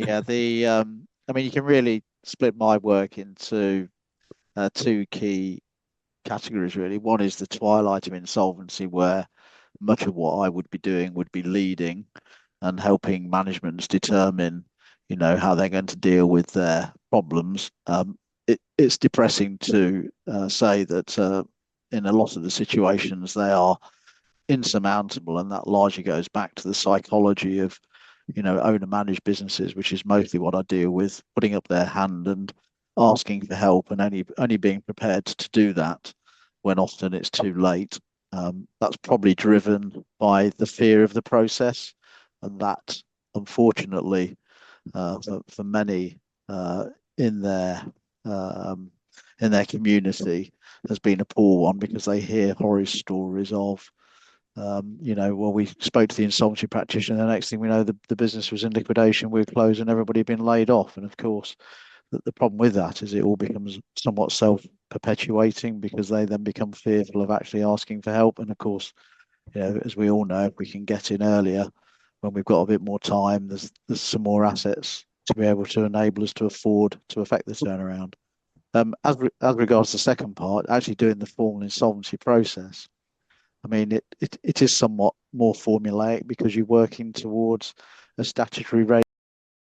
Yeah, I mean, you can really split my work into two key categories, really. One is the twilight of insolvency, where much of what I would be doing would be leading and helping managements determine, how they're going to deal with their problems. It's depressing to say that in a lot of the situations they are insurmountable, and that largely goes back to the psychology of, owner managed businesses, which is mostly what I deal with, putting up their hand and asking for help, and only being prepared to do that when often it's too late. That's probably driven by the fear of the process, and that, unfortunately, for many in their um, in their community, has been a poor one, because they hear horror stories of, well, we spoke to the insolvency practitioner, the next thing we know, the business was in liquidation, we were closed, and everybody had been laid off. And of course, the problem with that is it all becomes somewhat self-perpetuating, because they then become fearful of actually asking for help. And of course, as we all know, if we can get in earlier, when we've got a bit more time, there's some more assets to be able to enable us to afford to affect the turnaround. As regards the second part, actually doing the formal insolvency process, I mean, it is somewhat more formulaic, because you're working towards a statutory